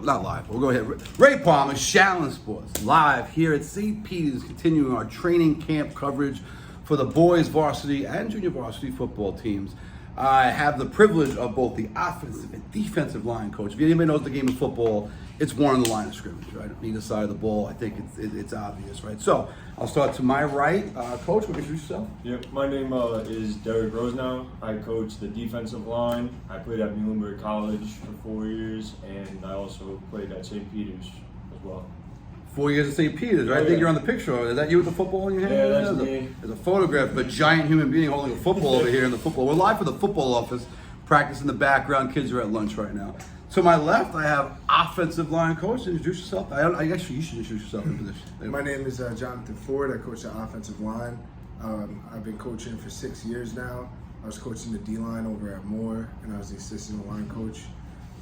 not live, we'll go ahead. Ray Palmer, Shallon Sports, live here at St. Peter's, continuing our training camp coverage for the boys varsity and junior varsity football teams. I have the privilege of both the offensive and defensive line coach. If anybody knows the game of football, it's one on the line of scrimmage, right? On either side of the ball, I think it's obvious, right? So I'll start to my right. Coach, would you introduce yourself? Yep, my name is Rosenow. I coach the defensive line. I played at Muhlenberg College for 4 years, and I also played at St. Peter's as well. 4 years at St. Peter's, right? Oh, I think yeah. you're on the picture. Is that you with the football in your hand? Yeah, that's me. There's a photograph of a giant human being holding a football over here in the football. We're live for the football office, practice in the background. Kids are at lunch right now. To my left, I have offensive line coach. Introduce yourself. I guess you should introduce yourself in position. My name is Jonathan Ford. I coach the offensive line. I've been coaching for 6 years now. I was coaching the D-line over at Moore, and I was the assistant line coach.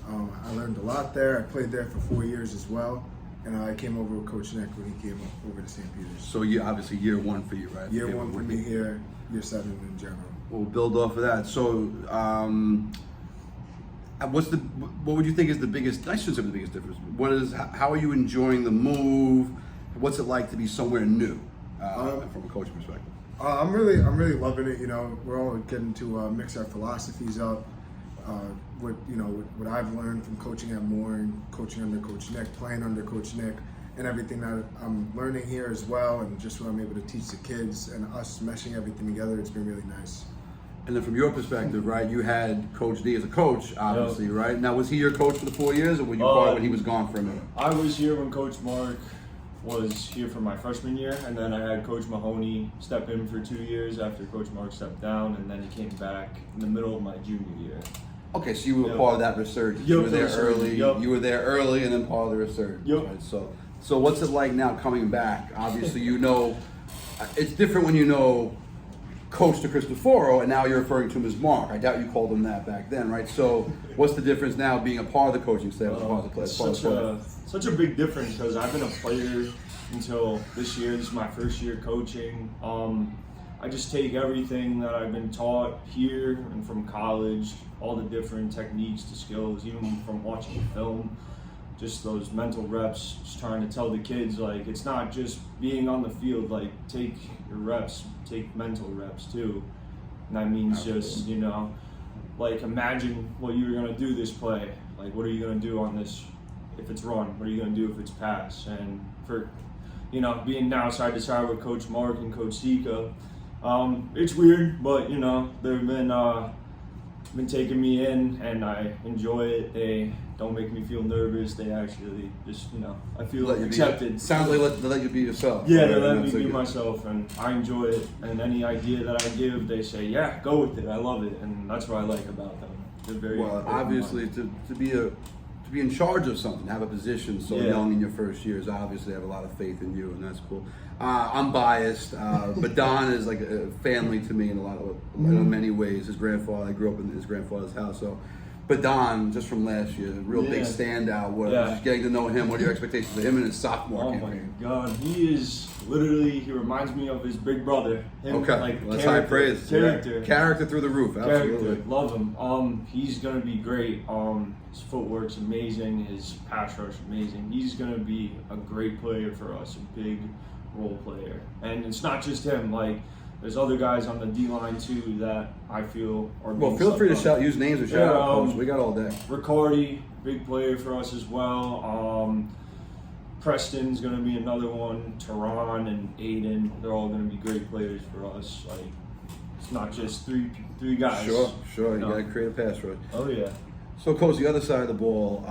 I learned a lot there. I played there for 4 years as well. And I came over with Coach Nick when he came over to St. Peter's. So you obviously year one for you, right? Year one for me here, year 7 in general. We'll build off of that. So, what would you think is the biggest? I shouldn't say the biggest difference. How are you enjoying the move? What's it like to be somewhere new from a coaching perspective? I'm really loving it. You know, we're all getting to mix our philosophies up. What I've learned from coaching at Moore and coaching under Coach Nick, playing under Coach Nick, and everything that I'm learning here as well, and just what I'm able to teach the kids and us meshing everything together, it's been really nice. And then from your perspective, right, you had Coach D as a coach, obviously, right? Now, was he your coach for the 4 years, or were you part when he was gone for a minute? I was here when Coach Mark was here for my freshman year, and then I had Coach Mahoney step in for 2 years after Coach Mark stepped down, and then he came back in the middle of my junior year. Okay, so you were part of that resurgence. You were there early. You were there early, and then part of the resurgence. Right? So what's it like now coming back? Obviously, you know, it's different when you know Coach DeCristoforo, and now you're referring to him as Mark. I doubt you called him that back then, right? So what's the difference now being a part of the coaching staff as a part of the play? Such a big difference because I've been a player until this year. This is my first year coaching. I just take everything that I've been taught here and from college, all the different techniques to skills, even from watching film, just those mental reps, just trying to tell the kids, like, it's not just being on the field, like, take your reps, take mental reps too. And that means just, you know, like, imagine what you were going to do this play. Like, what are you going to do on this if it's run? What are you going to do if it's pass? And for, you know, being now side to side with Coach Mark and Coach Sika, it's weird, but, you know, they've been taking me in, and I enjoy it. They don't make me feel nervous. They actually just, you know, I feel accepted. Sounds like they let you be yourself. Yeah, they let me be myself, and I enjoy it. And any idea that I give, they say, yeah, go with it. I love it, and that's what I like about them. They're very obviously to be in charge of something, have a position so young in your first years, obviously have a lot of faith in you, and that's cool. I'm biased, but Don is like a family to me in many ways. His grandfather, I grew up in his grandfather's house, so. But Don, just from last year, real big standout. Just getting to know him. What are your expectations of him in his sophomore campaign? Oh my God, he is literally. He reminds me of his big brother. That's high praise. Character through the roof. Absolutely, love him. He's gonna be great. His footwork's amazing. His pass rush amazing. He's gonna be a great player for us. A big role player, and it's not just him. Like, there's other guys on the D-line too that I feel are. Well, feel free to use names or shout out, Coach. We got all day. Riccardi, big player for us as well. Preston's going to be another one. Tehran and Aiden, they're all going to be great players for us. Like, it's not just three guys. Sure. You got to create a pass rush. Oh yeah. So, Coach, the other side of the ball,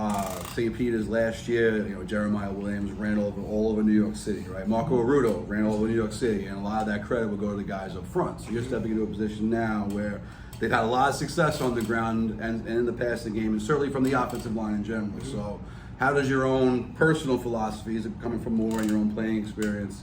St. Peter's last year, you know, Jeremiah Williams ran all over New York City, right? Marco Arrudo ran all over New York City, and a lot of that credit will go to the guys up front. So you're stepping into a position now where they've had a lot of success on the ground and in the passing game, and certainly from the offensive line in general. Mm-hmm. So how does your own personal philosophy, is it coming from more in your own playing experience,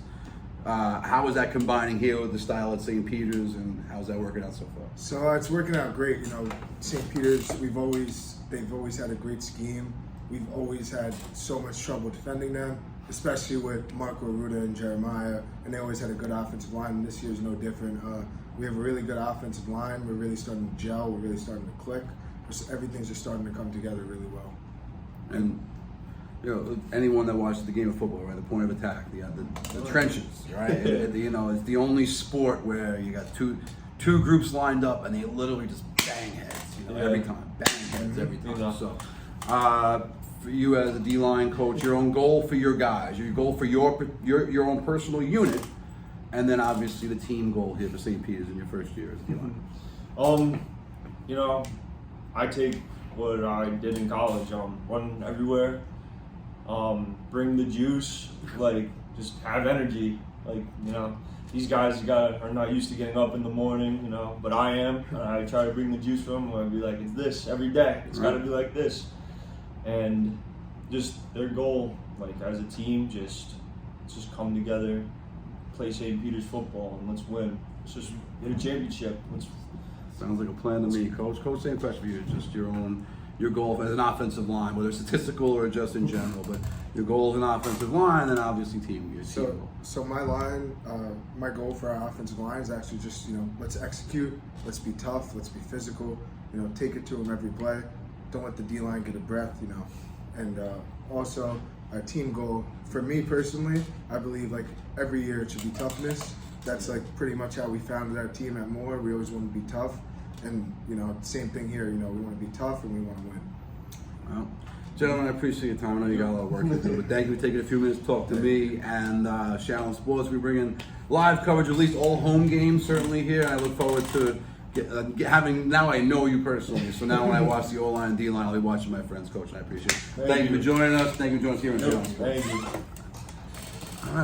how is that combining here with the style at St. Peter's, and how's that working out so far? So it's working out great. You know, St. Peter's, they've always had a great scheme. We've always had so much trouble defending them, especially with Marco Arruda and Jeremiah, and they always had a good offensive line, and this year's no different. We have a really good offensive line. We're really starting to gel. We're really starting to click. Everything's just starting to come together really well. And you know, anyone that watches the game of football, right? The point of attack, the trenches, right? You know, it's the only sport where you got two groups lined up and they literally just bang heads, you know, every time, bang heads every time. Yeah. So, for you as a D-line coach, your own goal for your guys, your goal for your own personal unit, and then obviously the team goal here for St. Peter's in your first year as a D-line. You know, I take what I did in college, run everywhere, bring the juice, like just have energy. Like, you know, these guys are not used to getting up in the morning, you know, but I am, and I try to bring the juice for them. I'd be like, it's this every day. It's got to be like this, and just their goal, like as a team, just come together, play St. Peter's football, and let's win. Let's just get a championship. Sounds like a plan to me, Coach. Coach, same question for you. Just your goal as an offensive line, whether statistical or just in general, but your goal as an offensive line, and then obviously team goal. So my line, my goal for our offensive line is actually just, you know, let's execute, let's be tough, let's be physical, you know, take it to them every play. Don't let the D-line get a breath, you know. And also, our team goal, for me personally, I believe like every year it should be toughness. That's like pretty much how we founded our team at Moore. We always want to be tough. And, you know, same thing here, you know, we want to be tough and we want to win. Well, gentlemen, I appreciate your time. I know you got a lot of work to do, but thank you for taking a few minutes to talk to me and Shallon Sports. We bring in live coverage, at least all home games, certainly here. I look forward to having, now I know you personally, so now when I watch the O-line and D-line, I'll be watching my friends, Coach, and I appreciate it. Thank you for joining us. Thank you for joining us here in Shallon Sports. Thank you.